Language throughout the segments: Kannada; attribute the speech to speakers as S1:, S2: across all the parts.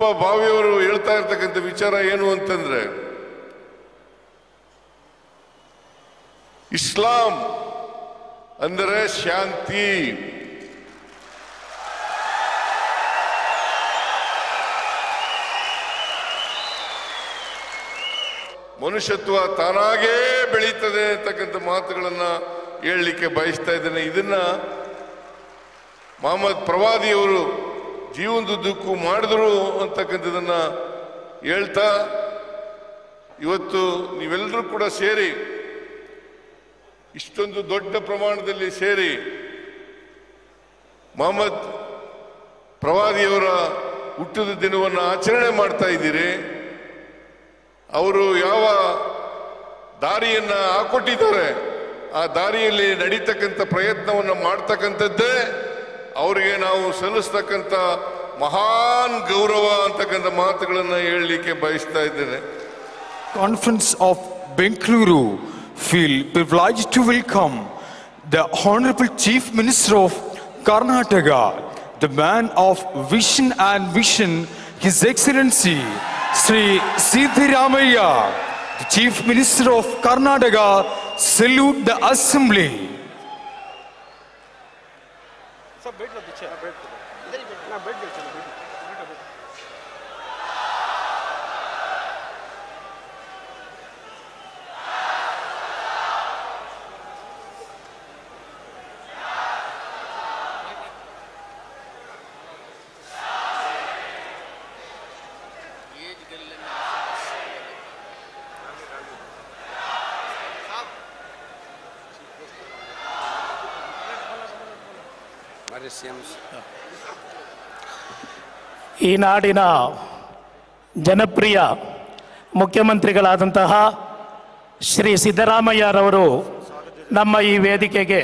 S1: ಭಾವಿಯವರು ಹೇಳ್ತಾ ಇರ್ತಕ್ಕಂಥ ವಿಚಾರ ಏನು ಅಂತಂದ್ರೆ, ಇಸ್ಲಾಂ ಅಂದರೆ ಶಾಂತಿ, ಮನುಷ್ಯತ್ವ ತಾನಾಗೇ ಬೆಳೀತದೆ ಅಂತಕ್ಕಂಥ ಮಾತುಗಳನ್ನ ಹೇಳಲಿಕ್ಕೆ ಬಯಸ್ತಾ ಇದ್ದೇನೆ. ಇದನ್ನ ಮೊಹಮ್ಮದ್ ಪ್ರವಾದಿಯವರು ಜೀವನದುದ್ದಕ್ಕೂ ಮಾಡಿದ್ರು ಅಂತಕ್ಕಂಥದನ್ನ ಹೇಳ್ತಾ, ಇವತ್ತು ನೀವೆಲ್ಲರೂ ಕೂಡ ಸೇರಿ ಇಷ್ಟೊಂದು ದೊಡ್ಡ ಪ್ರಮಾಣದಲ್ಲಿ ಸೇರಿ ಮೊಹಮ್ಮದ್ ಪ್ರವಾದಿಯವರ ಹುಟ್ಟಿದ ದಿನವನ್ನು ಆಚರಣೆ ಮಾಡ್ತಾ ಇದ್ದೀರಿ. ಅವರು ಯಾವ ದಾರಿಯನ್ನ ಹಾಕೊಟ್ಟಿದ್ದಾರೆ ಆ ದಾರಿಯಲ್ಲಿ ನಡೀತಕ್ಕಂಥ ಪ್ರಯತ್ನವನ್ನು ಮಾಡ್ತಕ್ಕಂಥದ್ದೇ ಅವರಿಗೆ ನಾವು ಸಲ್ಲಿಸ್ತಕ್ಕಂಥ ಮಹಾನ್ ಗೌರವ ಅಂತಕ್ಕಂಥ ಮಾತುಗಳನ್ನು ಹೇಳಲಿಕ್ಕೆ ಬಯಸ್ತಾ ಇದ್ದೇನೆ.
S2: Conference of Bengaluru feel privileged to welcome the Honorable Chief Minister of Karnataka, the man of vision and vision, His Excellency Sri Siddaramaiah, the Chief Minister of Karnataka. Salute the Assembly.
S3: ಈ ನಾಡಿನ ಜನಪ್ರಿಯ ಮುಖ್ಯಮಂತ್ರಿಗಳಾದಂತಹ ಶ್ರೀ ಸಿದ್ದರಾಮಯ್ಯರವರು ನಮ್ಮ ಈ ವೇದಿಕೆಗೆ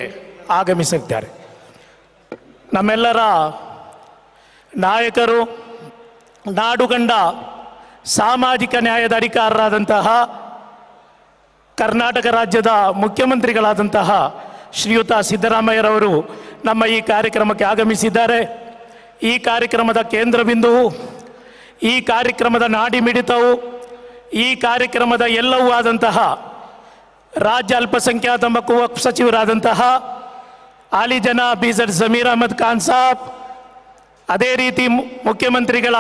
S3: ಆಗಮಿಸಿದ್ದಾರೆ. ನಮ್ಮೆಲ್ಲರ ನಾಯಕರು, ನಾಡುಗಂಡ ಸಾಮಾಜಿಕ ನ್ಯಾಯದ ಅಧಿಕಾರರಾದಂತಹ ಕರ್ನಾಟಕ ರಾಜ್ಯದ ಮುಖ್ಯಮಂತ್ರಿಗಳಾದಂತಹ ಶ್ರೀಯುತ ಸಿದ್ದರಾಮಯ್ಯರವರು ನಮ್ಮ ಈ ಕಾರ್ಯಕ್ರಮಕ್ಕೆ ಆಗಮಿಸಿದ್ದಾರೆ. ಈ ಕಾರ್ಯಕ್ರಮದ ಕೇಂದ್ರ ಬಿಂದುವು, ಈ ಕಾರ್ಯಕ್ರಮದ ನಾಡಿ ಮಿಡಿತವು, ಈ ಕಾರ್ಯಕ್ರಮದ ಎಲ್ಲವೂ ಆದಂತಹ ರಾಜ್ಯ ಅಲ್ಪಸಂಖ್ಯಾತ ಮತ್ತು ವಕ್ಫ್ ಸಚಿವರಾದಂತಹ ಆಲಿ ಜನಾಬ್ ಬೀಜರ್ ಜಮೀರ್ ಅಹಮದ್ ಖಾನ್ ಸಾಬ್, ಅದೇ ರೀತಿ ಮುಖ್ಯಮಂತ್ರಿಗಳ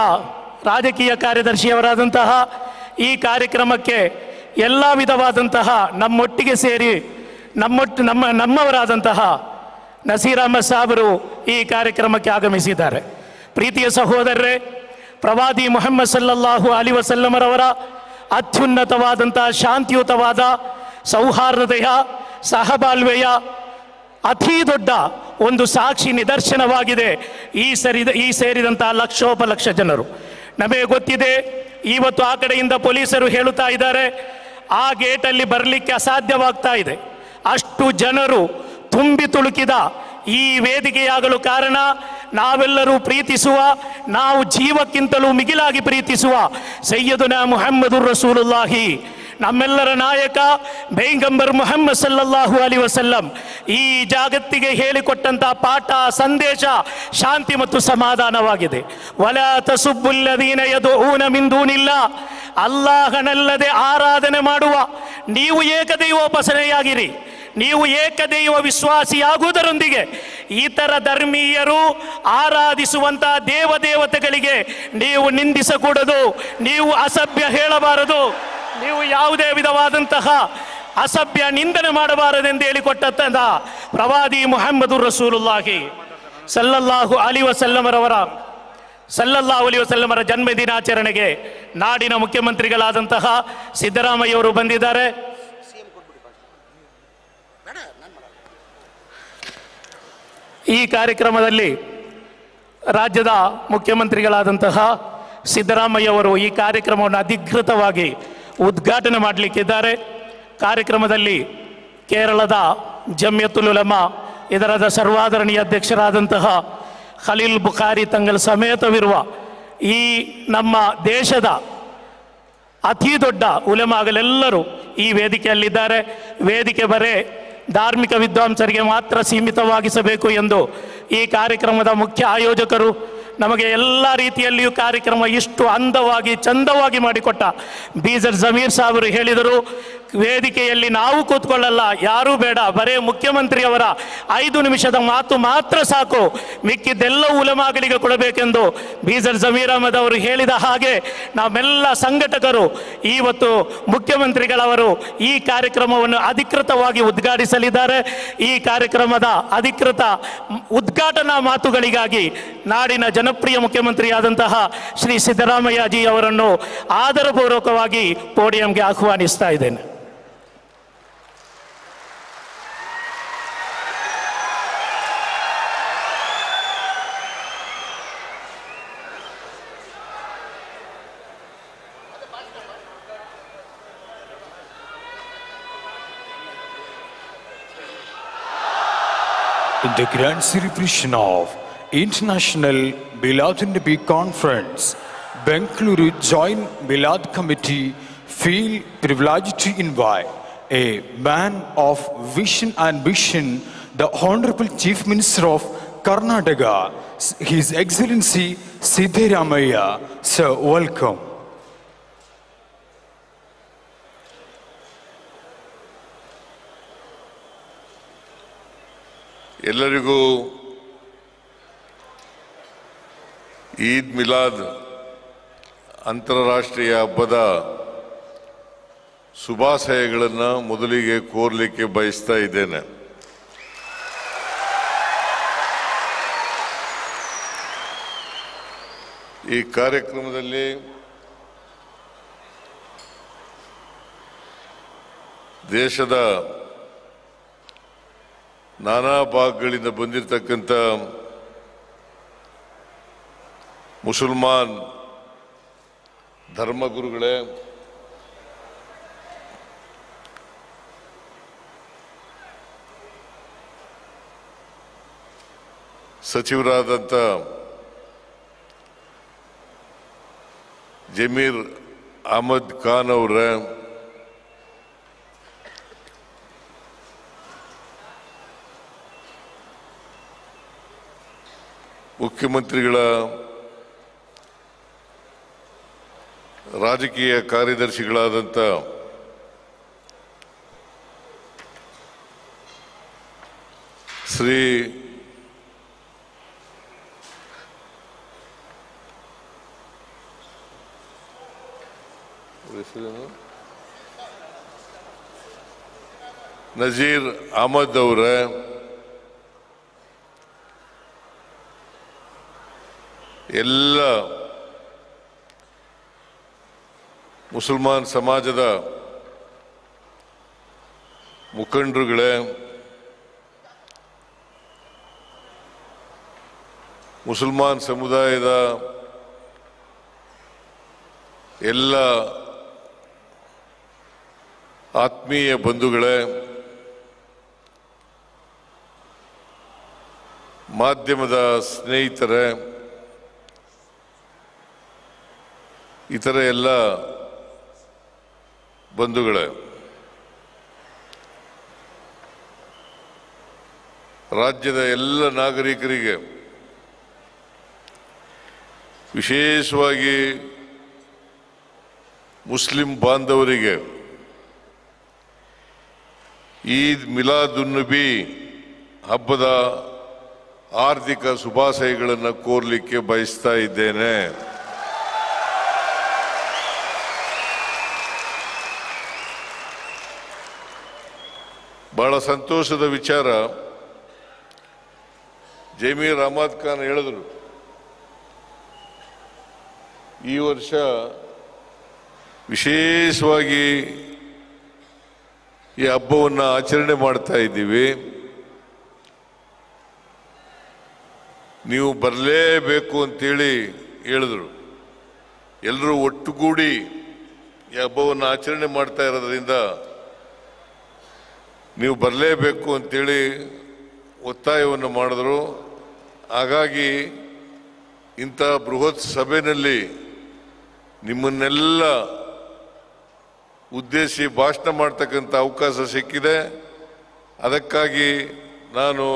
S3: ರಾಜಕೀಯ ಕಾರ್ಯದರ್ಶಿಯವರಾದಂತಹ ಈ ಕಾರ್ಯಕ್ರಮಕ್ಕೆ ಎಲ್ಲ ವಿಧವಾದಂತಹ ನಮ್ಮೊಟ್ಟಿಗೆ ಸೇರಿ ನಮ್ಮವರಾದಂತಹ ನಸೀರ್ ಅಹಮದ್ ಸಾಬರು ಈ ಕಾರ್ಯಕ್ರಮಕ್ಕೆ ಆಗಮಿಸಿದ್ದಾರೆ. ಪ್ರೀತಿಯ ಸಹೋದರರೇ, ಪ್ರವಾದಿ ಮುಹಮ್ಮದ್ ಸಲ್ಲಲ್ಲಾಹು ಅಲೈಹಿ ವಸಲ್ಲಮರವರ ಅತ್ಯುನ್ನತವಾದಂತಹ ಶಾಂತಿಯುತವಾದ ಸೌಹಾರ್ದತೆಯ ಸಹಬಾಳ್ವೆಯ ಅತೀ ದೊಡ್ಡ ಒಂದು ಸಾಕ್ಷಿ ನಿದರ್ಶನವಾಗಿದೆ ಈ ಸೇರಿದಂತಹ ಲಕ್ಷೋಪಲಕ್ಷ ಜನರು. ನಮಗೆ ಗೊತ್ತಿದೆ, ಇವತ್ತು ಆ ಕಡೆಯಿಂದ ಪೊಲೀಸರು ಹೇಳುತ್ತಾ ಇದ್ದಾರೆ ಆ ಗೇಟಲ್ಲಿ ಬರಲಿಕ್ಕೆ ಅಸಾಧ್ಯವಾಗ್ತಾ ಇದೆ. ಅಷ್ಟು ಜನರು ತುಂಬಿ ತುಳುಕಿದ ಈ ವೇದಿಕೆಯಾಗಲು ಕಾರಣ ನಾವೆಲ್ಲರೂ ಪ್ರೀತಿಸುವ, ನಾವು ಜೀವಕ್ಕಿಂತಲೂ ಮಿಗಿಲಾಗಿ ಪ್ರೀತಿಸುವ ಸಯ್ಯದುನಾ ಮುಹಮ್ಮದುರ್ ರಸೂಲುಲ್ಲಾಹಿ, ನಮ್ಮೆಲ್ಲರ ನಾಯಕ ಪೈಗಂಬರ್ ಮುಹಮ್ಮದ್ ಸಲ್ಲಲ್ಲಾಹು ಅಲೈಹಿ ವಸಲ್ಲಂ ಈ ಜಗತ್ತಿಗೆ ಹೇಳಿಕೊಟ್ಟಂತಹ ಪಾಠ, ಸಂದೇಶ ಶಾಂತಿ ಮತ್ತು ಸಮಾಧಾನವಾಗಿದೆ. ವಲಾ ತಸುಬ್ಬುಲ್ಲದೀನ ಯದುಊನ ಮಿನ್ ದೂನಿಲ್ಲಾ, ಅಲ್ಲಾಹನಲ್ಲದೆ ಆರಾಧನೆ ಮಾಡುವ ನೀವು ಏಕದೈವೋಪಾಸನೆಯಾಗಿರಿ. ನೀವು ಏಕದೈವ ವಿಶ್ವಾಸಿಯಾಗುವುದರೊಂದಿಗೆ ಇತರ ಧರ್ಮೀಯರು ಆರಾಧಿಸುವಂತಹ ದೇವದೇವತೆಗಳಿಗೆ ನೀವು ನಿಂದಿಸಕೂಡದು, ನೀವು ಅಸಭ್ಯ ಹೇಳಬಾರದು, ನೀವು ಯಾವುದೇ ವಿಧವಾದಂತಹ ಅಸಭ್ಯ ನಿಂದನೆ ಮಾಡಬಾರದೆಂದು ಹೇಳಿಕೊಟ್ಟಂತಹ ಪ್ರವಾದಿ ಮುಹಮ್ಮದುರ್ ರಸೂಲುಲ್ಲಾಹಿ ಸಲ್ಲಲ್ಲಾಹು ಅಲೈಹಿ ವಸಲ್ಲಮರ ಜನ್ಮ ದಿನಾಚರಣೆಗೆ ನಾಡಿನ ಮುಖ್ಯಮಂತ್ರಿಗಳಾದಂತಹ ಸಿದ್ದರಾಮಯ್ಯವರು ಬಂದಿದ್ದಾರೆ. ಈ ಕಾರ್ಯಕ್ರಮದಲ್ಲಿ ರಾಜ್ಯದ ಮುಖ್ಯಮಂತ್ರಿಗಳಾದಂತಹ ಸಿದ್ದರಾಮಯ್ಯವರು ಈ ಕಾರ್ಯಕ್ರಮವನ್ನು ಅಧಿಕೃತವಾಗಿ ಉದ್ಘಾಟನೆ ಮಾಡಲಿಕ್ಕಿದ್ದಾರೆ. ಕಾರ್ಯಕ್ರಮದಲ್ಲಿ ಕೇರಳದ ಜಮಿಯತುಲ್ ಉಲಮಾ ಇದರದ ಸರ್ವಾದರಣೀಯ ಅಧ್ಯಕ್ಷರಾದಂತಹ ಖಲೀಲ್ ಬುಖಾರಿ ತಂಗಲ್ ಸಮೇತವಿರುವ ಈ ನಮ್ಮ ದೇಶದ ಅತಿ ದೊಡ್ಡ ಉಲಮಾಗಳೆಲ್ಲರೂ ಈ ವೇದಿಕೆಯಲ್ಲಿದ್ದಾರೆ. ವೇದಿಕೆ ಬರೇ ಧಾರ್ಮಿಕ ವಿದ್ವಾಂಸರಿಗೆ ಮಾತ್ರ ಸೀಮಿತವಾಗಿಸಬೇಕು ಎಂದು ಈ ಕಾರ್ಯಕ್ರಮದ ಮುಖ್ಯ ಆಯೋಜಕರು ನಮಗೆ ಎಲ್ಲ ರೀತಿಯಲ್ಲಿಯೂ ಕಾರ್ಯಕ್ರಮ ಇಷ್ಟು ಅಂದವಾಗಿ ಚಂದವಾಗಿ ಮಾಡಿಕೊಟ್ಟ ಬೀದರ್ ಜಮೀರ್ ಸಾಹೇಬರು ಹೇಳಿದರು, ವೇದಿಕೆಯಲ್ಲಿ ನಾವು ಕೂತ್ಕೊಳ್ಳಲ್ಲ, ಯಾರೂ ಬೇಡ, ಬರೇ ಮುಖ್ಯಮಂತ್ರಿಯವರ 5 ನಿಮಿಷದ ಮಾತು ಮಾತ್ರ ಸಾಕು, ಮಿಕ್ಕಿದ್ದೆಲ್ಲ ಉಲಮಾಗಳಿಗೆ ಕೊಡಬೇಕೆಂದು ಬೀದರ್ ಜಮೀರ್ ಅಹಮದ್ ಅವರು ಹೇಳಿದ ಹಾಗೆ ನಾವೆಲ್ಲ ಸಂಘಟಕರು ಇವತ್ತು ಮುಖ್ಯಮಂತ್ರಿಗಳವರು ಈ ಕಾರ್ಯಕ್ರಮವನ್ನು ಅಧಿಕೃತವಾಗಿ ಉದ್ಘಾಟಿಸಲಿದ್ದಾರೆ. ಈ ಕಾರ್ಯಕ್ರಮದ ಅಧಿಕೃತ ಉದ್ಘಾಟನಾ ಮಾತುಗಳಿಗಾಗಿ ನಾಡಿನ ಜನಪ್ರಿಯ ಮುಖ್ಯಮಂತ್ರಿಯಾದಂತಹ ಶ್ರೀ ಸಿದ್ದರಾಮಯ್ಯಜಿ ಅವರನ್ನು ಆದರಪೂರ್ವಕವಾಗಿ ಪೋಡಿಯಂಗೆ ಆಹ್ವಾನಿಸ್ತಾ ಇದ್ದೇನೆ.
S2: In the grand celebration of International Milad Nabi Conference, Bengaluru Joint Milad Committee feel privileged to invite a man of vision and mission, the Honorable Chief Minister of Karnataka, His Excellency Siddaramaiah. Sir, welcome.
S1: ಎಲ್ಲರಿಗೂ ಈದ್ ಮಿಲಾದ್ ಅಂತಾರಾಷ್ಟ್ರೀಯ ಹಬ್ಬದ ಶುಭಾಶಯಗಳನ್ನು ಮೊದಲಿಗೆ ಕೋರಲಿಕ್ಕೆ ಬಯಸ್ತಾ ಇದ್ದೇನೆ. ಈ ಕಾರ್ಯಕ್ರಮದಲ್ಲಿ ದೇಶದ ನಾನಾ ಭಾಗಗಳಿಂದ ಬಂದಿರತಕ್ಕಂಥ ಮುಸಲ್ಮಾನ್ ಧರ್ಮಗುರುಗಳೇ, ಸಚಿವರಾದಂಥ ಜಮೀರ್ ಅಹಮದ್ ಖಾನ್ ಅವರೇ, ಮುಖ್ಯಮಂತ್ರಿಗಳ ರಾಜಕೀಯ ಕಾರ್ಯದರ್ಶಿಗಳಾದಂಥ ಶ್ರೀ ನಜೀರ್ ಅಹಮದ್ ಅವರೇ, ಎಲ್ಲ ಮುಸಲ್ಮಾನ್ ಸಮಾಜದ ಮುಖಂಡರುಗಳೇ, ಮುಸಲ್ಮಾನ್ ಸಮುದಾಯದ ಎಲ್ಲ ಆತ್ಮೀಯ ಬಂಧುಗಳೇ, ಮಾಧ್ಯಮದ ಸ್ನೇಹಿತರೇ, ಇತರ ಎಲ್ಲ ಬಂಧುಗಳೇ, ರಾಜ್ಯದ ಎಲ್ಲ ನಾಗರಿಕರಿಗೆ, ವಿಶೇಷವಾಗಿ ಮುಸ್ಲಿಂ ಬಾಂಧವರಿಗೆ ಈದ್ ಮಿಲಾದುನ್ನಬಿ ಹಬ್ಬದ ಆರ್ಥಿಕ ಶುಭಾಶಯಗಳನ್ನು ಕೋರಲಿಕ್ಕೆ ಬಯಸ್ತಾ ಇದ್ದೇನೆ. ಬಹಳ ಸಂತೋಷದ ವಿಚಾರ, ಜಮೀರ್ ಅಹಮದ್ ಖಾನ್ ಹೇಳಿದರು, ಈ ವರ್ಷ ವಿಶೇಷವಾಗಿ ಈ ಹಬ್ಬವನ್ನು ಆಚರಣೆ ಮಾಡ್ತಾ ಇದ್ದೀವಿ, ನೀವು ಬರಲೇಬೇಕು ಅಂತೇಳಿ ಹೇಳಿದರು. ಎಲ್ಲರೂ ಒಟ್ಟುಗೂಡಿ ಈ ಹಬ್ಬವನ್ನು ಆಚರಣೆ ಮಾಡ್ತಾ ಇರೋದ್ರಿಂದ ನೀವು ಬರಲೇಬೇಕು ಅಂತೇಳಿ ಒತ್ತಾಯವನ್ನು ಮಾಡಿದ್ರು. ಹಾಗಾಗಿ ಇಂಥ ಬೃಹತ್ ಸಭೆಯಲ್ಲಿ ನಿಮ್ಮನ್ನೆಲ್ಲ ಉದ್ದೇಶಿಸಿ ಭಾಷಣ ಮಾಡ್ತಕ್ಕಂಥ ಅವಕಾಶ ಸಿಕ್ಕಿದೆ. ಅದಕ್ಕಾಗಿ ನಾನು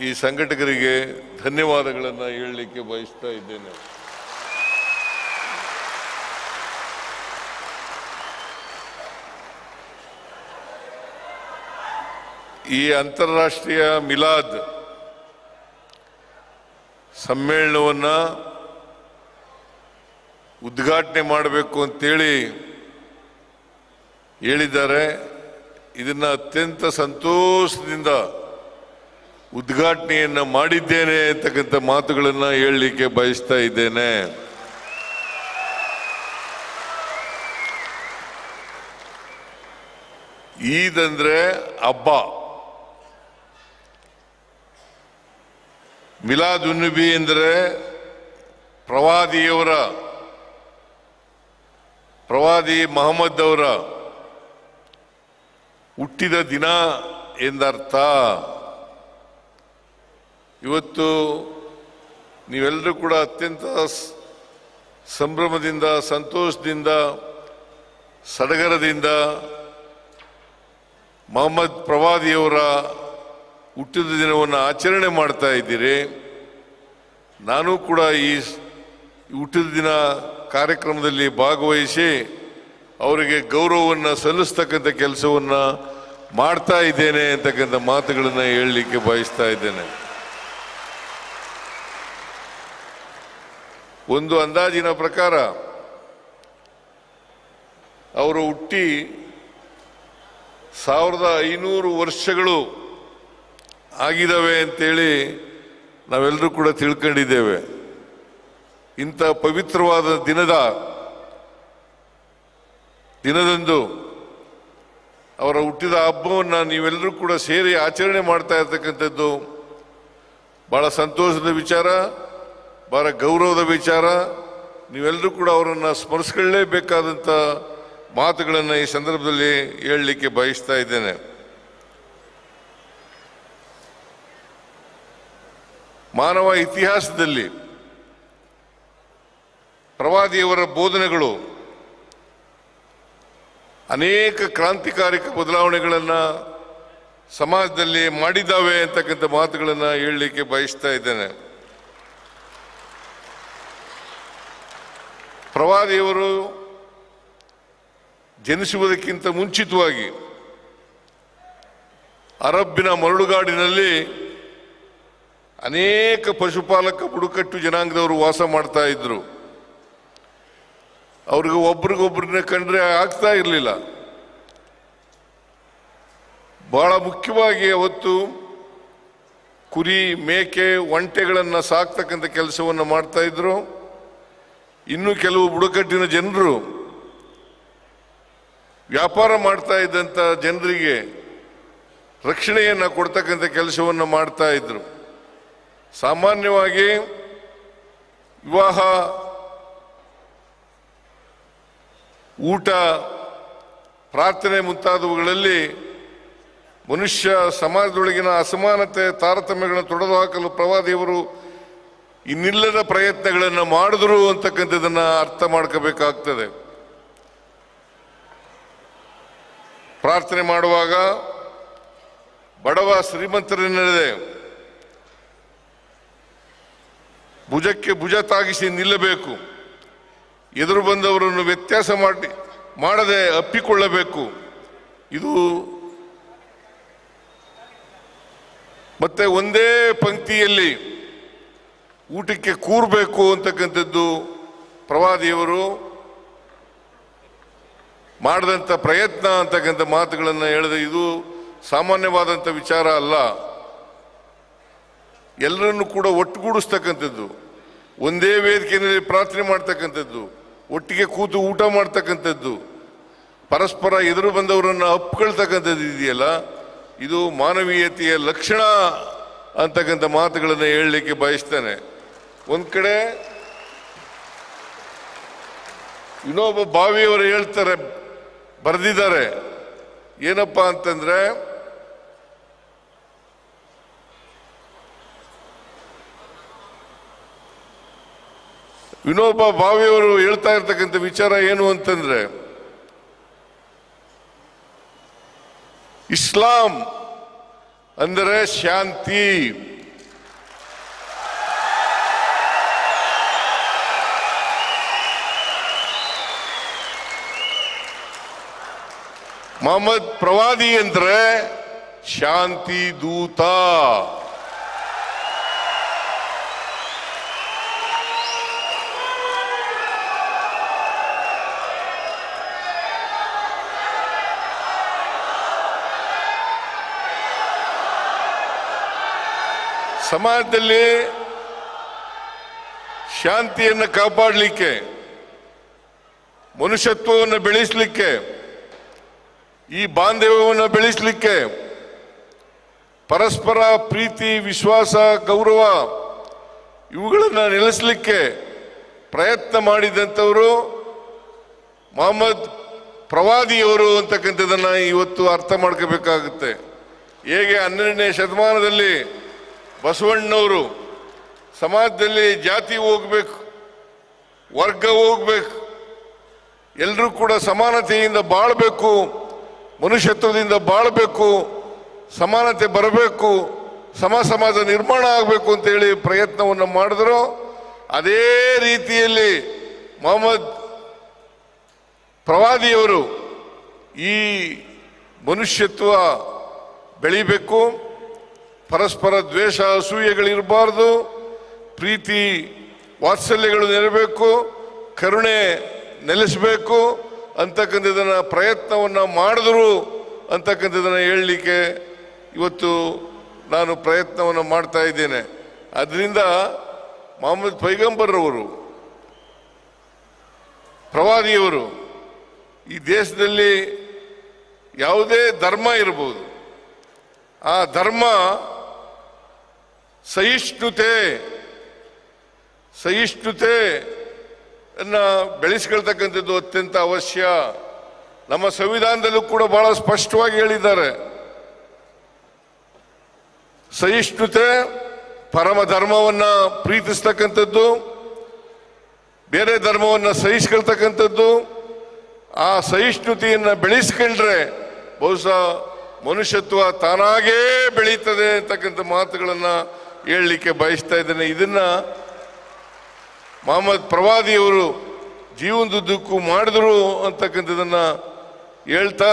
S1: ಈ ಸಂಘಟಕರಿಗೆ ಧನ್ಯವಾದಗಳನ್ನು ಹೇಳಲಿಕ್ಕೆ ಬಯಸ್ತಾ ಇದ್ದೇನೆ. ಈ ಅಂತಾರಾಷ್ಟ್ರೀಯ ಮಿಲಾದ್ ಸಮ್ಮೇಳನವನ್ನು ಉದ್ಘಾಟನೆ ಮಾಡಬೇಕು ಅಂತೇಳಿ ಹೇಳಿದ್ದಾರೆ. ಇದನ್ನು ಅತ್ಯಂತ ಸಂತೋಷದಿಂದ ಉದ್ಘಾಟನೆಯನ್ನು ಮಾಡಿದ್ದೇನೆ ಅಂತಕ್ಕಂಥ ಮಾತುಗಳನ್ನು ಹೇಳಲಿಕ್ಕೆ ಬಯಸ್ತಾ ಇದ್ದೇನೆ. ಈದ್ ಅಂದ್ರೆ ಹಬ್ಬ, ಮಿಲಾದ್ ಉನ್ ನಬಿ ಅಂದರೆ ಪ್ರವಾದಿ ಮಹಮ್ಮದ್ ಅವರ ಹುಟ್ಟಿದ ದಿನ ಎಂದರ್ಥ. ಇವತ್ತು ನೀವೆಲ್ಲರೂ ಕೂಡ ಅತ್ಯಂತ ಸಂಭ್ರಮದಿಂದ, ಸಂತೋಷದಿಂದ, ಸಡಗರದಿಂದ ಮೊಹಮ್ಮದ್ ಪ್ರವಾದಿಯವರ ಹುಟ್ಟಿದ ದಿನವನ್ನು ಆಚರಣೆ ಮಾಡ್ತಾ ಇದ್ದೀರಿ. ನಾನು ಕೂಡ ಈ ಹುಟ್ಟಿದ ದಿನ ಕಾರ್ಯಕ್ರಮದಲ್ಲಿ ಭಾಗವಹಿಸಿ ಅವರಿಗೆ ಗೌರವವನ್ನು ಸಲ್ಲಿಸ್ತಕ್ಕಂಥ ಕೆಲಸವನ್ನು ಮಾಡ್ತಾ ಇದ್ದೇನೆ ಅಂತಕ್ಕಂಥ ಮಾತುಗಳನ್ನು ಹೇಳಲಿಕ್ಕೆ ಬಯಸ್ತಾ ಇದ್ದೇನೆ. ಒಂದು ಅಂದಾಜಿನ ಪ್ರಕಾರ ಅವರು ಹುಟ್ಟಿ 1500 ವರ್ಷಗಳು ಆಗಿದ್ದಾವೆ ಅಂತೇಳಿ ನಾವೆಲ್ಲರೂ ಕೂಡ ತಿಳ್ಕೊಂಡಿದ್ದೇವೆ. ಇಂಥ ಪವಿತ್ರವಾದ ದಿನದಂದು ಅವರ ಹುಟ್ಟಿದ ಹಬ್ಬವನ್ನು ನೀವೆಲ್ಲರೂ ಕೂಡ ಸೇರಿ ಆಚರಣೆ ಮಾಡ್ತಾ ಇರ್ತಕ್ಕಂಥದ್ದು ಬಹಳ ಸಂತೋಷದ ವಿಚಾರ, ಬಹಳ ಗೌರವದ ವಿಚಾರ. ನೀವೆಲ್ಲರೂ ಕೂಡ ಅವರನ್ನು ಸ್ಮರಿಸ್ಕೊಳ್ಳೇಬೇಕಾದಂಥ ಮಾತುಗಳನ್ನು ಈ ಸಂದರ್ಭದಲ್ಲಿ ಹೇಳಲಿಕ್ಕೆ ಬಯಸ್ತಾ ಇದ್ದೇನೆ. ಮಾನವ ಇತಿಹಾಸದಲ್ಲಿ ಪ್ರವಾದಿಯವರ ಬೋಧನೆಗಳು ಅನೇಕ ಕ್ರಾಂತಿಕಾರಿಕ ಬದಲಾವಣೆಗಳನ್ನು ಸಮಾಜದಲ್ಲಿ ಮಾಡಿದ್ದಾವೆ ಅಂತಕ್ಕಂಥ ಮಾತುಗಳನ್ನು ಹೇಳಲಿಕ್ಕೆ ಬಯಸ್ತಾ ಇದ್ದೇನೆ. ಪ್ರವಾದಿಯವರು ಜನಿಸುವುದಕ್ಕಿಂತ ಮುಂಚಿತವಾಗಿ ಅರಬ್ಬಿನ ಮರಳುಗಾಡಿನಲ್ಲಿ ಅನೇಕ ಪಶುಪಾಲಕ ಬುಡಕಟ್ಟು ಜನಾಂಗದವರು ವಾಸ ಮಾಡ್ತಾ ಇದ್ರು. ಅವ್ರಿಗೆ ಒಬ್ರಿಗೊಬ್ಬರನ್ನ ಕಂಡ್ರೆ ಆಗ್ತಾ ಇರಲಿಲ್ಲ. ಬಹಳ ಮುಖ್ಯವಾಗಿ ಅವತ್ತು ಕುರಿ, ಮೇಕೆ, ಒಂಟೆಗಳನ್ನು ಸಾಕ್ತಕ್ಕಂಥ ಕೆಲಸವನ್ನು ಮಾಡ್ತಾ ಇದ್ರು. ಇನ್ನು ಕೆಲವು ಬುಡಕಟ್ಟಿನ ಜನರು ವ್ಯಾಪಾರ ಮಾಡ್ತಾ ಇದ್ದಂಥ ಜನರಿಗೆ ರಕ್ಷಣೆಯನ್ನು ಕೊಡ್ತಕ್ಕಂಥ ಕೆಲಸವನ್ನು ಮಾಡ್ತಾ ಇದ್ರು. ಸಾಮಾನ್ಯವಾಗಿ ವಿವಾಹ, ಊಟ, ಪ್ರಾರ್ಥನೆ ಮುಂತಾದವುಗಳಲ್ಲಿ ಮನುಷ್ಯ ಸಮಾಜದೊಳಗಿನ ಅಸಮಾನತೆ, ತಾರತಮ್ಯಗಳನ್ನು ತೊಡೆದು ಹಾಕಲು ಪ್ರವಾದಿಯವರು ಇನ್ನಿಲ್ಲದ ಪ್ರಯತ್ನಗಳನ್ನು ಮಾಡಿದ್ರು ಅಂತಕ್ಕಂಥದ್ದನ್ನು ಅರ್ಥ ಮಾಡ್ಕೋಬೇಕಾಗ್ತದೆ. ಪ್ರಾರ್ಥನೆ ಮಾಡುವಾಗ ಬಡವ ಶ್ರೀಮಂತರೆನ್ನದೆ ಭುಜಕ್ಕೆ ಭುಜ ತಾಗಿಸಿ ನಿಲ್ಲಬೇಕು. ಎದುರು ಬಂದವರನ್ನು ವ್ಯತ್ಯಾಸ ಮಾಡದೆ ಅಪ್ಪಿಕೊಳ್ಳಬೇಕು. ಇದು ಮತ್ತೆ ಒಂದೇ ಪಂಕ್ತಿಯಲ್ಲಿ ಊಟಕ್ಕೆ ಕೂರಬೇಕು ಅಂತಕ್ಕಂಥದ್ದು ಪ್ರವಾದಿಯವರು ಮಾಡಿದಂಥ ಪ್ರಯತ್ನ ಅಂತಕ್ಕಂಥ ಮಾತುಗಳನ್ನು ಹೇಳಿದೆ. ಇದು ಸಾಮಾನ್ಯವಾದಂಥ ವಿಚಾರ ಅಲ್ಲ. ಎಲ್ಲರನ್ನು ಕೂಡ ಒಟ್ಟುಗೂಡಿಸ್ತಕ್ಕಂಥದ್ದು, ಒಂದೇ ವೇದಿಕೆಯಲ್ಲಿ ಪ್ರಾರ್ಥನೆ ಮಾಡ್ತಕ್ಕಂಥದ್ದು, ಒಟ್ಟಿಗೆ ಕೂತು ಊಟ ಮಾಡ್ತಕ್ಕಂಥದ್ದು, ಪರಸ್ಪರ ಎದುರು ಬಂದವರನ್ನು ಅಪ್ಕೊಳ್ತಕ್ಕಂಥದ್ದು ಇದೆಯಲ್ಲ, ಇದು ಮಾನವೀಯತೆಯ ಲಕ್ಷಣ ಅಂತಕ್ಕಂಥ ಮಾತುಗಳನ್ನು ಹೇಳಲಿಕ್ಕೆ ಬಯಸ್ತೇನೆ. ಒಂದು ಕಡೆ ವಿನೋಬ ಭಾವೆಯವರು ಹೇಳ್ತಾರೆ, ಬರೆದಿದ್ದಾರೆ, ಏನಪ್ಪಾ ಅಂತಂದ್ರೆ ವಿನೋಬ ಭಾವೆಯವರು ಹೇಳ್ತಾ ಇರ್ತಕ್ಕಂಥ ವಿಚಾರ ಏನು ಅಂತಂದ್ರೆ, ಇಸ್ಲಾಂ ಅಂದರೆ ಶಾಂತಿ, ಮೊಹಮ್ಮದ್ ಪ್ರವಾದಿ ಅಂದ್ರೆ ಶಾಂತಿ ದೂತ. ಸಮಾಜದಲ್ಲಿ ಶಾಂತಿಯನ್ನು ಕಾಪಾಡಲಿಕ್ಕೆ, ಮನುಷ್ಯತ್ವವನ್ನು ಬೆಳೆಸಲಿಕ್ಕೆ, ಈ ಬಾಂಧವ್ಯವನ್ನು ಬೆಳೆಸಲಿಕ್ಕೆ, ಪರಸ್ಪರ ಪ್ರೀತಿ, ವಿಶ್ವಾಸ, ಗೌರವ ಇವುಗಳನ್ನು ನೆಲೆಸಲಿಕ್ಕೆ ಪ್ರಯತ್ನ ಮಾಡಿದಂಥವರು ಮೊಹಮ್ಮದ್ ಪ್ರವಾದಿಯವರು ಅಂತಕ್ಕಂಥದ್ದನ್ನು ಇವತ್ತು ಅರ್ಥ ಮಾಡ್ಕೋಬೇಕಾಗುತ್ತೆ. ಹೇಗೆ 12ನೇ ಶತಮಾನದಲ್ಲಿ ಬಸವಣ್ಣವರು ಸಮಾಜದಲ್ಲಿ ಜಾತಿ ಹೋಗ್ಬೇಕು, ವರ್ಗ ಹೋಗ್ಬೇಕು, ಎಲ್ಲರೂ ಕೂಡ ಸಮಾನತೆಯಿಂದ ಬಾಳಬೇಕು, ಮನುಷ್ಯತ್ವದಿಂದ ಬಾಳಬೇಕು, ಸಮಾನತೆ ಬರಬೇಕು, ಸಮಾಜ ನಿರ್ಮಾಣ ಆಗಬೇಕು ಅಂತೇಳಿ ಪ್ರಯತ್ನವನ್ನು ಮಾಡಿದ್ರು. ಅದೇ ರೀತಿಯಲ್ಲಿ ಮೊಹಮ್ಮದ್ ಪ್ರವಾದಿಯವರು ಈ ಮನುಷ್ಯತ್ವ ಬೆಳಿಬೇಕು, ಪರಸ್ಪರ ದ್ವೇಷ ಅಸೂಯೆಗಳಿರಬಾರ್ದು, ಪ್ರೀತಿ ವಾತ್ಸಲ್ಯಗಳು ನೆರಬೇಕು, ಕರುಣೆ ನೆಲೆಸಬೇಕು ಅಂತಕ್ಕಂಥದ್ದನ್ನು ಪ್ರಯತ್ನವನ್ನು ಮಾಡಿದ್ರು ಅಂತಕ್ಕಂಥದ್ದನ್ನು ಹೇಳಲಿಕ್ಕೆ ಇವತ್ತು ನಾನು ಪ್ರಯತ್ನವನ್ನು ಮಾಡ್ತಾ ಇದ್ದೇನೆ. ಅದರಿಂದ ಮೊಹಮ್ಮದ್ ಪೈಗಂಬರ್ರವರು, ಪ್ರವಾದಿಯವರು ಈ ದೇಶದಲ್ಲಿ ಯಾವುದೇ ಧರ್ಮ ಇರಬಹುದು, ಆ ಧರ್ಮ ಸಹಿಷ್ಣುತೆಯನ್ನು ಬೆಳೆಸ್ಕೊಳ್ತಕ್ಕಂಥದ್ದು ಅತ್ಯಂತ ಅವಶ್ಯ. ನಮ್ಮ ಸಂವಿಧಾನದಲ್ಲೂ ಕೂಡ ಬಹಳ ಸ್ಪಷ್ಟವಾಗಿ ಹೇಳಿದ್ದಾರೆ, ಸಹಿಷ್ಣುತೆ, ಪರಮ ಧರ್ಮವನ್ನು ಪ್ರೀತಿಸ್ತಕ್ಕಂಥದ್ದು, ಬೇರೆ ಧರ್ಮವನ್ನು ಸಹಿಸ್ಕೊಳ್ತಕ್ಕಂಥದ್ದು. ಆ ಸಹಿಷ್ಣುತೆಯನ್ನು ಬೆಳೆಸ್ಕೊಂಡ್ರೆ ಬಹುಶಃ ಮನುಷ್ಯತ್ವ ತಾನಾಗೇ ಬೆಳೀತದೆ ಅಂತಕ್ಕಂಥ ಮಾತುಗಳನ್ನು ಹೇಳಲಿಕ್ಕೆ ಬಯಸ್ತಾ ಇದ್ದೇನೆ. ಇದನ್ನ ಮೊಹಮ್ಮದ್ ಪ್ರವಾದಿಯವರು ಜೀವನದುದ್ದಕ್ಕೂ ಮಾಡಿದ್ರು ಅಂತಕ್ಕಂಥದ್ದನ್ನು ಹೇಳ್ತಾ,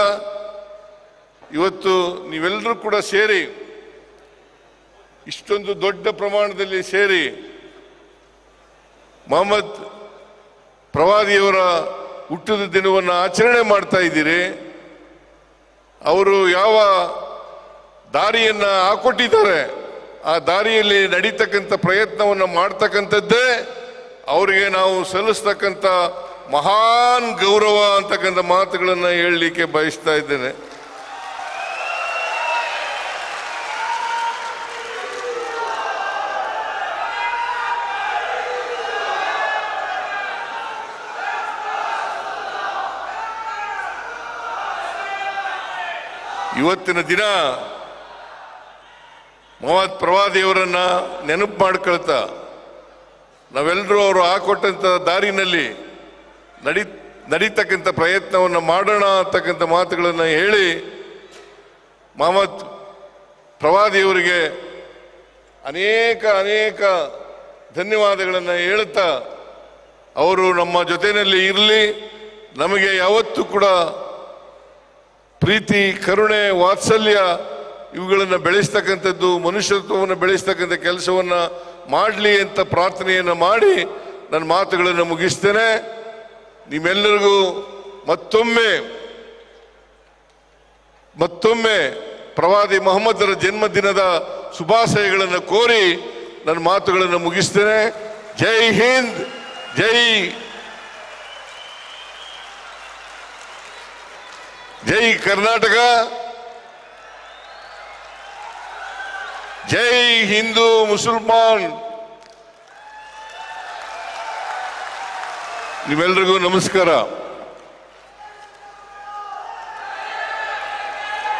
S1: ಇವತ್ತು ನೀವೆಲ್ಲರೂ ಕೂಡ ಸೇರಿ, ಇಷ್ಟೊಂದು ದೊಡ್ಡ ಪ್ರಮಾಣದಲ್ಲಿ ಸೇರಿ ಮೊಹಮ್ಮದ್ ಪ್ರವಾದಿಯವರ ಹುಟ್ಟಿದ ದಿನವನ್ನು ಆಚರಣೆ ಮಾಡ್ತಾ ಇದ್ದೀರಿ. ಅವರು ಯಾವ ದಾರಿಯನ್ನು ಹಾಕೊಟ್ಟಿದ್ದಾರೆ ಆ ದಾರಿಯಲ್ಲಿ ನಡೀತಕ್ಕಂಥ ಪ್ರಯತ್ನವನ್ನು ಮಾಡ್ತಕ್ಕಂಥದ್ದೇ ಅವರಿಗೆ ನಾವು ಸಲ್ಲಿಸ್ತಕ್ಕಂಥ ಮಹಾನ್ ಗೌರವ ಅಂತಕ್ಕಂಥ ಮಾತುಗಳನ್ನು ಹೇಳಲಿಕ್ಕೆ ಬಯಸ್ತಾ ಇದ್ದೇನೆ. ಇವತ್ತಿನ ದಿನ ಮೊಹಮ್ಮದ್ ಪ್ರವಾದಿಯವರನ್ನ ನೆನಪು ಮಾಡ್ಕೊಳ್ತಾ ನಾವೆಲ್ಲರೂ ಅವರು ಹಾಕೊಟ್ಟಂಥ ದಾರಿನಲ್ಲಿ ನಡೀತಕ್ಕಂಥ ಪ್ರಯತ್ನವನ್ನು ಮಾಡೋಣ ಅಂತಕ್ಕಂಥ ಮಾತುಗಳನ್ನು ಹೇಳಿ, ಮೊಹಮ್ಮದ್ ಪ್ರವಾದಿಯವರಿಗೆ ಅನೇಕ ಧನ್ಯವಾದಗಳನ್ನು ಹೇಳುತ್ತಾ, ಅವರು ನಮ್ಮ ಜೊತೆಯಲ್ಲಿ ಇರಲಿ, ನಮಗೆ ಯಾವತ್ತೂ ಕೂಡ ಪ್ರೀತಿ, ಕರುಣೆ, ವಾತ್ಸಲ್ಯ ಇವುಗಳನ್ನು ಬೆಳೆಸ್ತಕ್ಕಂಥದ್ದು, ಮನುಷ್ಯತ್ವವನ್ನು ಬೆಳೆಸ್ತಕ್ಕಂಥ ಕೆಲಸವನ್ನು ಮಾಡಲಿ ಅಂತ ಪ್ರಾರ್ಥನೆಯನ್ನು ಮಾಡಿ ನನ್ನ ಮಾತುಗಳನ್ನು ಮುಗಿಸ್ತೇನೆ. ನಿಮ್ಮೆಲ್ಲರಿಗೂ ಮತ್ತೊಮ್ಮೆ ಪ್ರವಾದಿ ಮೊಹಮ್ಮದರ ಜನ್ಮದಿನದ ಶುಭಾಶಯಗಳನ್ನು ಕೋರಿ ನನ್ನ ಮಾತುಗಳನ್ನು ಮುಗಿಸ್ತೇನೆ. ಜೈ ಹಿಂದ್, ಜೈ ಕರ್ನಾಟಕ, ಜೈ ಹಿಂದೂ ಮುಸಲ್ಮಾನ್. ನಿಮ್ಮೆಲ್ಲರಿಗೂ ನಮಸ್ಕಾರ.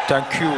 S2: Thank you.